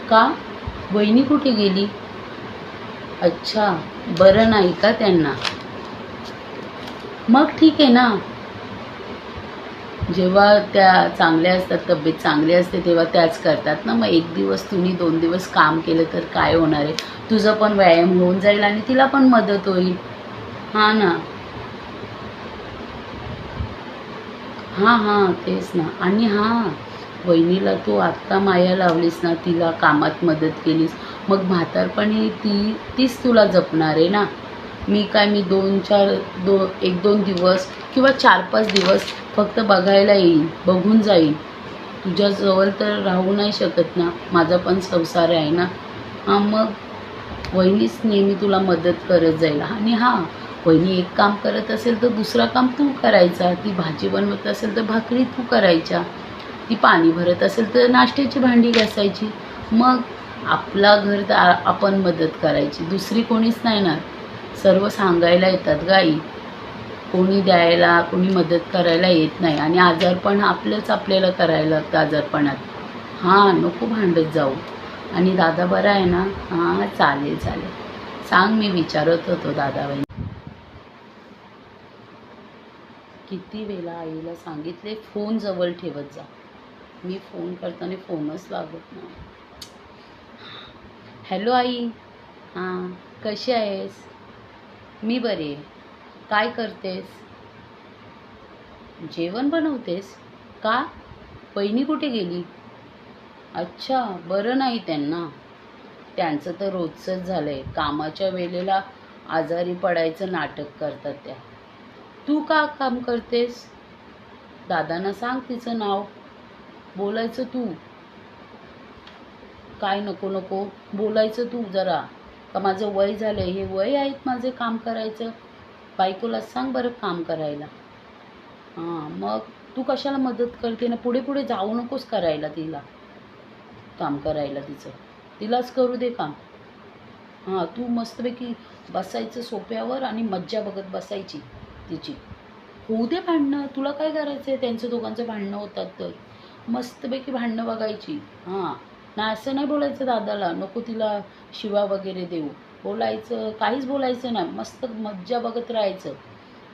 का? वहिनी कुठे गेली? अच्छा, बरं नाही का त्यांना? मग ठीक आहे ना. जेव्हा त्या चांगल्या असतात, तब्येत चांगली असते तेव्हा त्याच करतात ना. मग एक दिवस तुम्ही 2 दिवस काम केलं तर काय होणार आहे? तुझं पण व्यायाम होऊन जाईल आणि तिला पण मदत होईल. हां ना. हां हां, तेच ना. आणि हां, वहिनीला तू आत्ता माया लावलीस ना, तिला कामात मदत केलीस, मग म्हातारपणी तीच तुला जपणार आहे ना. मी 1-2 दिवस किंवा 4-5 दिवस फक्त बघायला येईन, बघून जाईन. तुझ्याजवळ तर राहू नाही शकत ना, माझा पण संसार आहे ना. हां, मग वहिनीच नेहमी तुला मदत करत जाईल. आणि हां, वहिनी एक काम करत असेल तर दुसरं काम तू करायचा. ती भाजी बनवत असेल तर भाकरी तू करायच्या. ती पाणी भरत असेल तर नाश्त्याची भांडी घासायची. मग आपला घर तर आपण मदत करायची, दुसरी कोणीच नाही ना. सर्व सांगायला येतात ग आई. कोणी द्यायला, कोणी मदत करायला येत नाही. आणि आजारपण आपल्याला करायला लागतं आजारपणात. हां, नको भांडत जाऊ. आणि दादा बरा आहे ना? हां, चालेल चालेल. सांग, मी विचारत होतो दादा वहिनी. किती वेळा आईला सांगितले फोन जवळ ठेवत जा. मी फोन करताना फोनच लागत नाही. हॅलो आई. हां, कशी आहेस? मी बरी आहे. काय करतेस? जेवण बनवतेस? का? वहिनी कुठे गेली? अच्छा, बरं नाही त्यांना. त्यांचं तर रोजचंच झालं आहे. कामाच्या वेळेला आजारी पडायचं नाटक करतात त्या. तू का काम करतेस? दादांना सांग तिचं नाव. बोलायचं तू. काय नको नको बोलायचं तू जरा. का माझं वय झालं आहे, हे वय आहेत माझे काम करायचं? बायकोला सांग बरं काम करायला. हां, मग तू कशाला मदत करते ना? पुढे पुढे जाऊ नकोस करायला तिला, काम करायला तिचं. तिलाच करू दे काम. हां, तू मस्तपैकी बसायचं सोफ्यावर आणि मज्जा बघत बसायची तिची. होऊ दे भांडणं, तुला काय करायचं आहे? त्यांचं दोघांचं भांडणं होतात तर मस्तपैकी भांडणं बघायची. हां, नाही असं नाही बोलायचं दादाला, नको तिला शिवा वगैरे देऊ. बोलायचं, काहीच बोलायचं नाही, मस्त मज्जा बघत राहायचं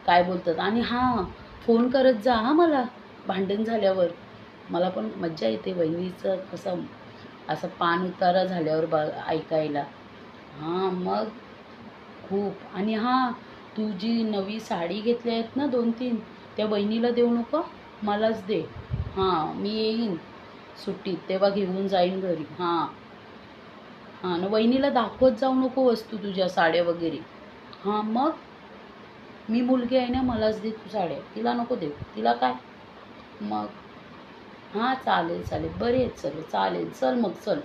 काय बोलतात. आणि हां, फोन करत जा हां मला भांडण झाल्यावर. मला पण मज्जा येते वहिनीचं कसं असं पान उतारा झाल्यावर ऐकायला. हां, मग खूप. आणि हां, तू जी नवी साडी घेतली आहेत ना 2-3, त्या बहिणीला देऊ नको, मलाच दे. हां, मी येईन सुट्टीत तेव्हा घेऊन जाईन घरी. हां हां, न वहिनीला दाखवत जाऊ नको वस्तू तुझ्या साड्या वगैरे. हां, मग मी मुलगी आहे ना, मलाच दे तू साड्या, तिला नको दे. तिला काय? मग हां, चालेल चालेल, बरे आहेत सर्व, चालेल. चल मग चल.